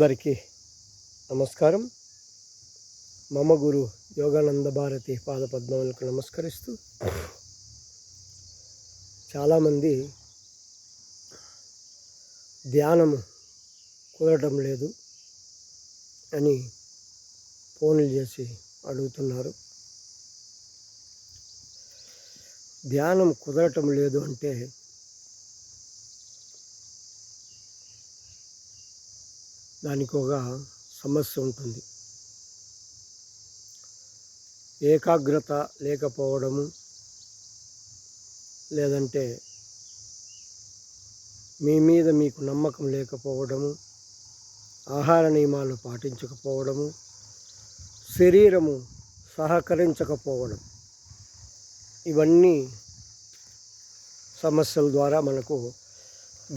అందరికీ నమస్కారం. మమ గురు యోగానంద భారతి పాదపద్మములకు నమస్కరిస్తూ, చాలామంది ధ్యానము కుదరటం లేదు అని ఫోన్లు చేసి అడుగుతున్నారు. ధ్యానం కుదరటం లేదు అంటే దానికి ఒక సమస్య ఉంటుంది. ఏకాగ్రత లేకపోవడము, లేదంటే మీ మీద మీకు నమ్మకం లేకపోవడము, ఆహార నియమాలు పాటించకపోవడము, శరీరము సహకరించకపోవడం, ఇవన్నీ సమస్యల ద్వారా మనకు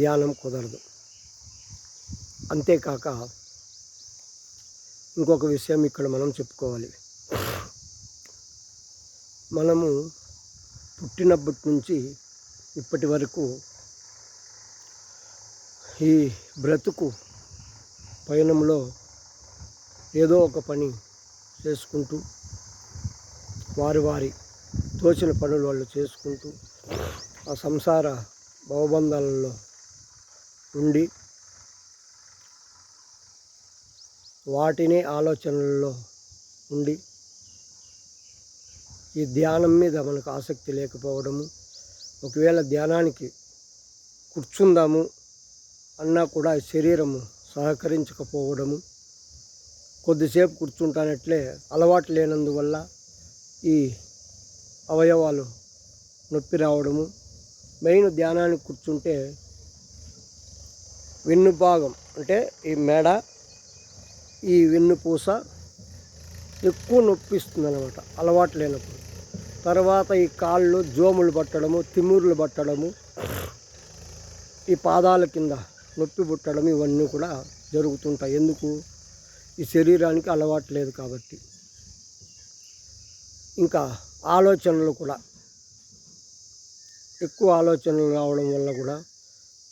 ధ్యానం కుదరదు. అంతేకాక ఇంకొక విషయం ఇక్కడ మనం చెప్పుకోవాలి. మనము పుట్టినప్పటి నుంచి ఇప్పటి వరకు ఈ బ్రతుకు పయనంలో ఏదో ఒక పని చేసుకుంటూ, వారి తోచిన పనులు వాళ్ళు చేసుకుంటూ ఆ సంసార భవబంధాలలో ఉండి వాటినే ఆలోచనల్లో ఉండి ఈ ధ్యానం మీద మనకు ఆసక్తి లేకపోవడము, ఒకవేళ ధ్యానానికి కూర్చుందాము అన్నా కూడా శరీరము సహకరించకపోవడము, కొద్దిసేపు కూర్చుంటానట్లే అలవాటు లేనందువల్ల ఈ అవయవాలు నొప్పి రావడము. మెయిన్ ధ్యానానికి కూర్చుంటే వెన్నుభాగం అంటే ఈ మెడ, ఈ వెన్నుపూస ఎక్కువ నొప్పిస్తుంది అన్నమాట అలవాటు లేనప్పుడు. తర్వాత ఈ కాళ్ళు జోములు పట్టడము, తిమ్మురులు పట్టడము, ఈ పాదాల కింద నొప్పి పుట్టడం, ఇవన్నీ కూడా జరుగుతుంటాయి. ఎందుకు? ఈ శరీరానికి అలవాటు లేదు కాబట్టి. ఇంకా ఆలోచనలు కూడా, ఎక్కువ ఆలోచనలు రావడం వల్ల కూడా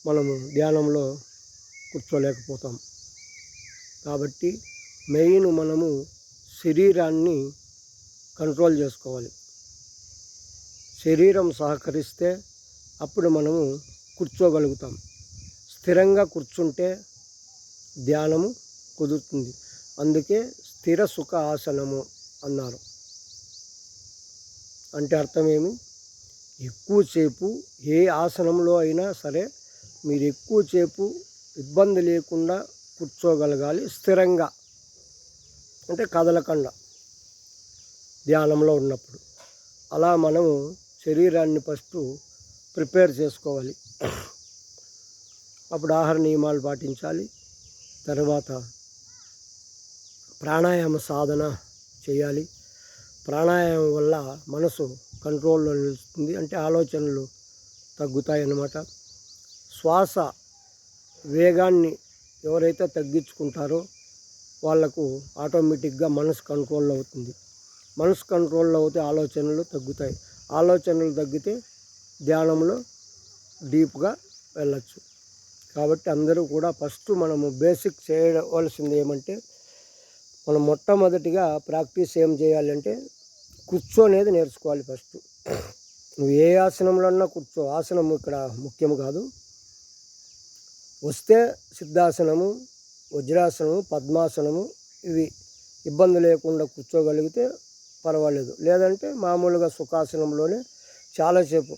మనము ధ్యానంలో కూర్చోలేకపోతాం. కాబట్టి మెయిన్ మనము శరీరాన్ని కంట్రోల్ చేసుకోవాలి. శరీరం సహకరిస్తే అప్పుడు మనము కూర్చోగలుగుతాం. స్థిరంగా కూర్చుంటే ధ్యానము కుదురుతుంది. అందుకే స్థిర సుఖ ఆసనము అన్నారు. అంటే అర్థమేమి? ఎక్కువసేపు ఏ ఆసనంలో అయినా సరే మీరు ఎక్కువసేపు ఇబ్బంది లేకుండా కూర్చోగలగాలి. స్థిరంగా అంటే కదలకుండా ధ్యానంలో ఉన్నప్పుడు. అలా మనము శరీరాన్ని ఫస్ట్ ప్రిపేర్ చేసుకోవాలి. అప్పుడు ఆహార నియమాలు పాటించాలి. తర్వాత ప్రాణాయామ సాధన చేయాలి. ప్రాణాయామం వల్ల మనసు కంట్రోల్లో నిలుస్తుంది, అంటే ఆలోచనలు తగ్గుతాయి అన్నమాట. శ్వాస వేగాన్ని ఎవరైతే తగ్గించుకుంటారో వాళ్లకు ఆటోమేటిక్గా మనసు కంట్రోల్లో అవుతుంది. మనసు కంట్రోల్లో అవుతే ఆలోచనలు తగ్గుతాయి. ఆలోచనలు తగ్గితే ధ్యానంలో డీప్గా వెళ్ళచ్చు. కాబట్టి అందరూ కూడా ఫస్ట్ మనము బేసిక్ చేయవలసింది ఏమంటే, మనం మొట్టమొదటిగా ప్రాక్టీస్ ఏం చేయాలంటే కూర్చోనేది నేర్చుకోవాలి. ఫస్ట్ నువ్వు ఏ ఆసనంలో అన్నా కూర్చో, ఆసనం ఇక్కడ ముఖ్యం కాదు. వస్తే సిద్ధాసనము, వజ్రాసనము, పద్మాసనము, ఇవి ఇబ్బంది లేకుండా కూర్చోగలిగితే పర్వాలేదు. లేదంటే మామూలుగా సుఖాసనంలోనే చాలాసేపు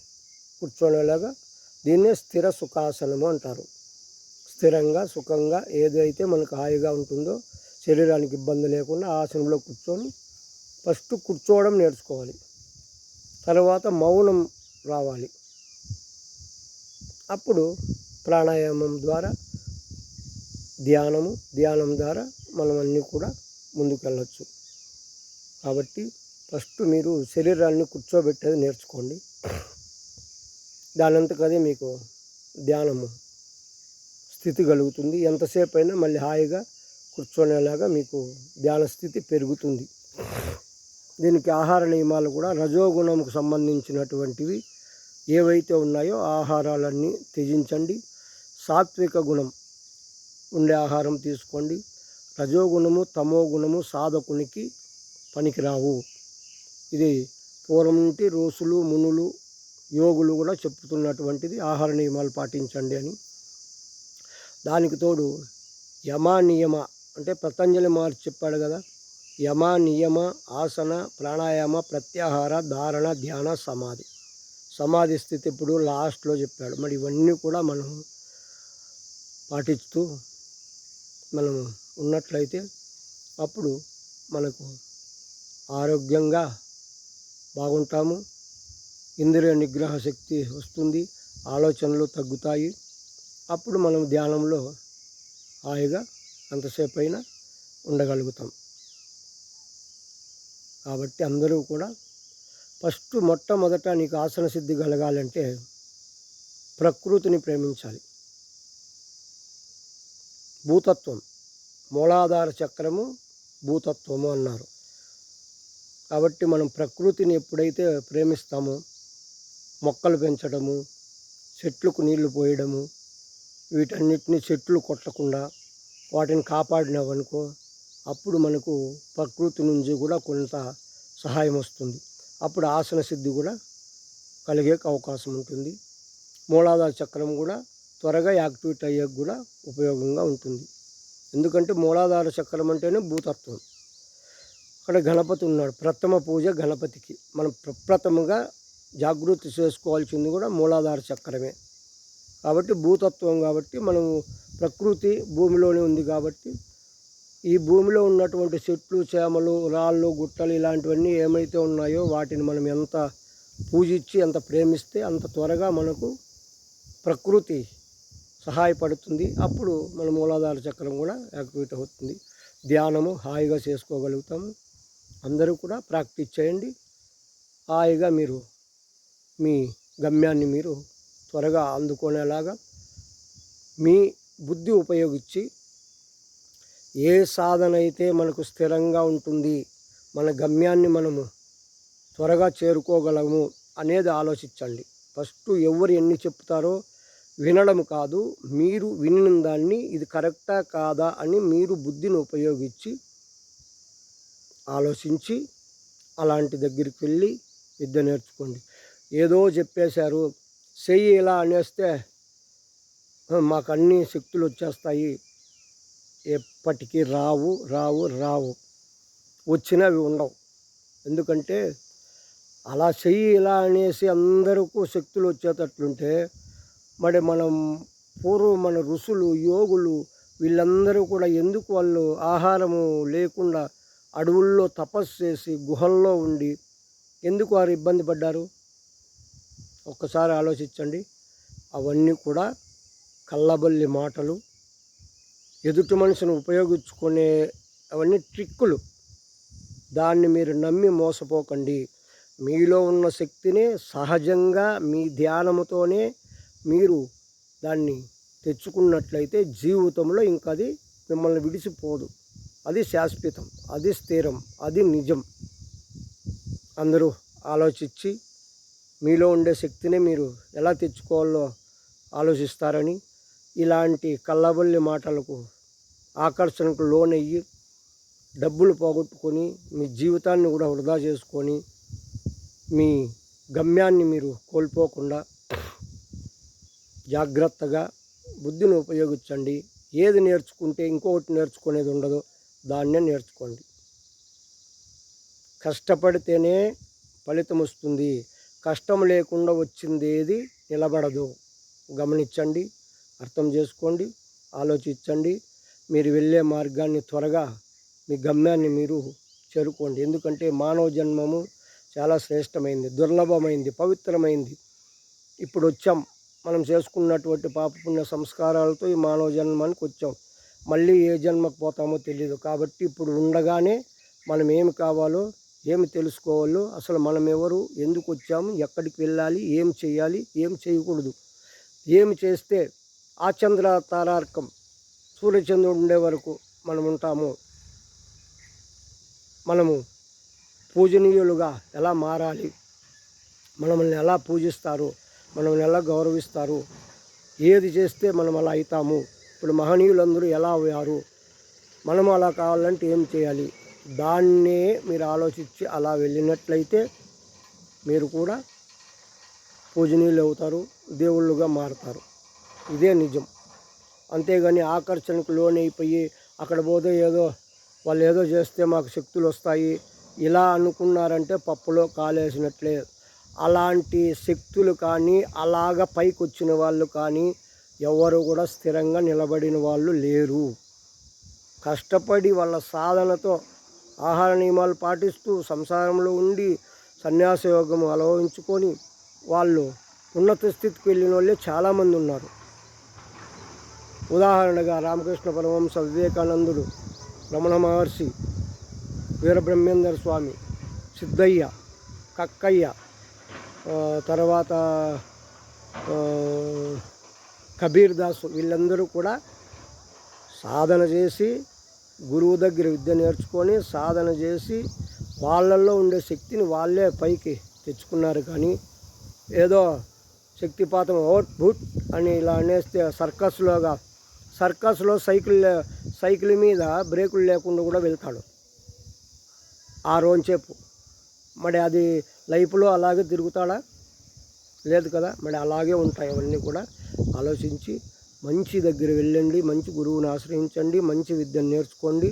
కూర్చోనేలాగా, దీన్నే స్థిర సుఖాసనము అంటారు. స్థిరంగా సుఖంగా ఏదైతే మనకు హాయిగా ఉంటుందో, శరీరానికి ఇబ్బంది లేకుండా ఆసనంలో కూర్చొని ఫస్ట్ కూర్చోవడం నేర్చుకోవాలి. తర్వాత మౌనం రావాలి. అప్పుడు ప్రాణాయామం ద్వారా ధ్యానం ద్వారా మనం అన్నీ కూడా ముందుకెళ్ళచ్చు. కాబట్టి ఫస్ట్ మీరు శరీరాన్ని కూర్చోబెట్టేది నేర్చుకోండి. దానంతకదే మీకు ధ్యానము స్థితి కలుగుతుంది. ఎంతసేపు అయినా మళ్ళీ హాయిగా కూర్చొనేలాగా మీకు ధ్యాన స్థితి పెరుగుతుంది. దీనికి ఆహార నియమాలు కూడా రజోగుణంకు సంబంధించినటువంటివి ఏవైతే ఉన్నాయో ఆహారాలన్నీ త్యజించండి. సాత్విక గుణం ఉండే ఆహారం తీసుకోండి. రజోగుణము తమోగుణము సాధకునికి పనికిరావు. ఇది పూర్వం నుండి ఋషులు మునులు యోగులు కూడా చెప్తున్నటువంటిది. ఆహార నియమాలు పాటించండి అని. దానికి తోడు యమ నియమ అంటే పతంజలి మహర్షి చెప్పాడు కదా, యమ నియమ ఆసన ప్రాణాయామ ప్రత్యాహార ధారణ ధ్యాన సమాధి. సమాధి స్థితి ఇప్పుడు లాస్ట్లో చెప్పాడు. మరి ఇవన్నీ కూడా మనం పాటిస్తూ మనం ఉన్నట్లయితే అప్పుడు మనకు ఆరోగ్యంగా బాగుంటాము. ఇంద్రియ నిగ్రహ శక్తి వస్తుంది, ఆలోచనలు తగ్గుతాయి. అప్పుడు మనం ధ్యానంలో హాయిగా అంతసేపు అయినా ఉండగలుగుతాం. కాబట్టి అందరూ కూడా మొట్టమొదట నీకు ఆసన సిద్ధి కలగాలంటే ప్రకృతిని ప్రేమించాలి. భూతత్వం, మూలాధార చక్రము భూతత్వము అన్నారు. కాబట్టి మనం ప్రకృతిని ఎప్పుడైతే ప్రేమిస్తామో, మొక్కలు పెంచడము, చెట్లకు నీళ్లు పోయడము, వీటన్నిటిని చెట్లు కొట్టకుండా వాటిని కాపాడినామనుకో, అప్పుడు మనకు ప్రకృతి నుంచి కూడా కొంత సహాయం వస్తుంది. అప్పుడు ఆసన సిద్ధి కూడా కలిగే అవకాశం ఉంటుంది. మూలాధార చక్రం కూడా త్వరగా యాక్టివేట్ అయ్యే కూడా ఉపయోగంగా ఉంటుంది. ఎందుకంటే మూలాధార చక్రం అంటేనే భూతత్వం. అక్కడ గణపతి ఉన్నాడు. ప్రథమ పూజ గణపతికి. మనం ప్రప్రథముగా జాగృతి చేసుకోవాల్సింది కూడా మూలాధార చక్రమే. కాబట్టి భూతత్వం కాబట్టి మనం ప్రకృతి భూమిలోనే ఉంది. కాబట్టి ఈ భూమిలో ఉన్నటువంటి చెట్లు చేమలు రాళ్ళు గుట్టలు ఇలాంటివన్నీ ఏమైతే ఉన్నాయో వాటిని మనం ఎంత పూజించి ఎంత ప్రేమిస్తే అంత త్వరగా మనకు ప్రకృతి సహాయపడుతుంది. అప్పుడు మన మూలాధార చక్రం కూడా యాక్టివేట్ అవుతుంది. ధ్యానము హాయిగా చేసుకోగలుగుతాము. అందరూ కూడా ప్రాక్టీస్ చేయండి. హాయిగా మీరు మీ గమ్యాన్ని మీరు త్వరగా అందుకునేలాగా మీ బుద్ధి ఉపయోగించి ఏ సాధన అయితే మనకు స్థిరంగా ఉంటుంది, మన గమ్యాన్ని మనము త్వరగా చేరుకోగలము అనేది ఆలోచించండి. ఫస్ట్ ఎవరు ఎన్ని చెప్తారో వినడం కాదు, మీరు వినిన దాన్ని ఇది కరెక్టా కాదా అని మీరు బుద్ధిని ఉపయోగించి ఆలోచించి అలాంటి దగ్గరికి వెళ్ళి విద్య నేర్చుకోండి. ఏదో చెప్పేశారు చెయ్యి ఇలా అనేస్తే మాకు అన్ని శక్తులు వచ్చేస్తాయి, ఎప్పటికీ రావు రావు రావు వచ్చినవి ఉండవు. ఎందుకంటే అలా చెయ్యి ఇలా అనేసి అందరికీ శక్తులు వచ్చేటట్లుంటే మరి మనం పూర్వం మన ఋషులు యోగులు వీళ్ళందరూ కూడా ఎందుకు వాళ్ళు ఆహారము లేకుండా అడవుల్లో తపస్సు చేసి గుహల్లో ఉండి ఎందుకు వారు ఇబ్బంది పడ్డారు? ఒక్కసారి ఆలోచించండి. అవన్నీ కూడా కల్లబల్లి మాటలు, ఎదుటి మనిషిని ఉపయోగించుకునే అవన్నీ ట్రిక్కులు. దాన్ని మీరు నమ్మి మోసపోకండి. మీలో ఉన్న శక్తిని సహజంగా మీ ధ్యానముతోనే మీరు దాన్ని తెచ్చుకున్నట్లయితే జీవితంలో ఇంకా అది మిమ్మల్ని విడిచిపోదు. అది శాశ్వతం, అది స్థిరం, అది నిజం. అందరూ ఆలోచించి మీలో ఉండే శక్తిని మీరు ఎలా తెచ్చుకోవాలో ఆలోచిస్తారని, ఇలాంటి కల్లబల్లి మాటలకు ఆకర్షణకు లోనయ్యి డబ్బులు పోగొట్టుకొని మీ జీవితాన్ని కూడా వృధా చేసుకొని మీ గమ్యాన్ని మీరు కోల్పోకుండా జాగ్రత్తగా బుద్ధిని ఉపయోగించండి. ఏది నేర్చుకుంటే ఇంకొకటి నేర్చుకునేది ఉండదు, దాన్నే నేర్చుకోండి. కష్టపడితేనే ఫలితం వస్తుంది. కష్టం లేకుండా వచ్చింది ఏది నిలబడదు. గమనించండి, అర్థం చేసుకోండి, ఆలోచించండి. మీరు వెళ్ళే మార్గాన్ని త్వరగా మీ గమ్యాన్ని మీరు చేరుకోండి. ఎందుకంటే మానవ జన్మము చాలా శ్రేష్టమైంది, దుర్లభమైంది, పవిత్రమైంది. ఇప్పుడు వచ్చాం, మనం చేసుకున్నటువంటి పాపపుణ్య సంస్కారాలతో ఈ మానవ జన్మానికి వచ్చాం. మళ్ళీ ఏ జన్మకు పోతామో తెలియదు. కాబట్టి ఇప్పుడు ఉండగానే మనం ఏమి కావాలో, ఏమి తెలుసుకోవాలో, అసలు మనం ఎవరు, ఎందుకు వచ్చాము, ఎక్కడికి వెళ్ళాలి, ఏం చేయాలి, ఏం చేయకూడదు, ఏమి చేస్తే ఆ చంద్ర తారార్కం సూర్యచంద్రుడు ఉండే వరకు మనం ఉంటాము, మనము పూజనీయులుగా ఎలా మారాలి, మనల్ని ఎలా పూజిస్తారు, మనల్ని ఎలా గౌరవిస్తారు, ఏది చేస్తే మనం అలా అవుతాము, ఇప్పుడు మహనీయులందరూ ఎలా అయ్యారు, మనం అలా కావాలంటే ఏం చేయాలి, దాన్నే మీరు ఆలోచించి అలా వెళ్ళినట్లయితే మీరు కూడా పూజనీయులు అవుతారు, దేవుళ్ళుగా మారుతారు. ఇదే నిజం. అంతేగాని ఆకర్షణకు లోనైపోయి అక్కడ పోతే ఏదో వాళ్ళు ఏదో చేస్తే మాకు శక్తులు వస్తాయి ఇలా అనుకున్నారంటే పప్పులో కాలేసినట్లే. అలాంటి శక్తులు కానీ అలాగ పైకి వచ్చిన వాళ్ళు కానీ ఎవరు కూడా స్థిరంగా నిలబడిన వాళ్ళు లేరు. కష్టపడి వాళ్ళ సాధనతో ఆహార నియమాలు పాటిస్తూ సంసారంలో ఉండి సన్యాస యోగం అలవరించుకొని వాళ్ళు ఉన్నత స్థితికి వెళ్ళిన వాళ్ళే చాలామంది ఉన్నారు. ఉదాహరణగా రామకృష్ణ పరమహంస, వివేకానందుడు, రమణ మహర్షి, వీరబ్రహ్మేంద్ర స్వామి, సిద్ధయ్య, కక్కయ్య, తర్వాత కబీర్ దాసు, వీళ్ళందరూ కూడా సాధన చేసి గురువు దగ్గర విద్య నేర్చుకొని సాధన చేసి వాళ్ళల్లో ఉండే శక్తిని వాళ్ళే పైకి తెచ్చుకున్నారు. కానీ ఏదో శక్తిపాతం అవుట్పుట్ అని ఇలా అనేస్తే సర్కస్లో సైకిల్ మీద బ్రేకులు లేకుండా కూడా వెళ్తాడు ఆ రోజుసేపు. మరి అది లైఫ్లో అలాగే తిరుగుతాడా? లేదు కదా. మరి అలాగే ఉంటాయి అవన్నీ కూడా. ఆలోచించి మంచి దగ్గర వెళ్ళండి, మంచి గురువుని ఆశ్రయించండి, మంచి విద్యను నేర్చుకోండి.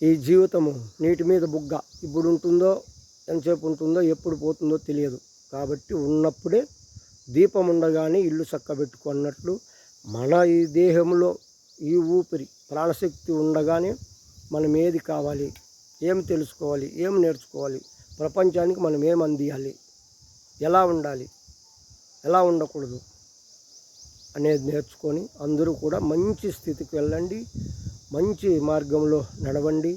ఈ జీవితము నీటి మీద బుగ్గ, ఇప్పుడు ఉంటుందో ఎంతసేపు ఉంటుందో ఎప్పుడు పోతుందో తెలియదు. కాబట్టి ఉన్నప్పుడే దీపం ఉండగానే ఇల్లు చక్కబెట్టుకో అన్నట్లు మన ఈ దేహంలో ఈ ఊపిరి ప్రాణశక్తి ఉండగానే మనం ఏది కావాలి, ఏం తెలుసుకోవాలి, ఏం నేర్చుకోవాలి, ప్రపంచానికి మనం ఏం అందియాలి, ఎలా ఉండాలి, ఎలా ఉండకూడదు అనేది నేర్చుకొని అందరూ కూడా మంచి స్థితికి వెళ్ళండి, మంచి మార్గంలో నడవండి,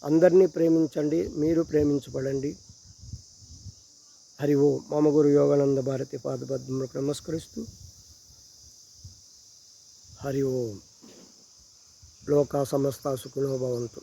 అందరినీ ప్రేమించండి, మీరు ప్రేమించబడండి. హరి ఓం. మమ గురు యోగానంద భారతి పాదపద్మములకు నమస్కరిస్తూ హరి ఓం. లోకా సమస్తా సుఖినో భవంతు.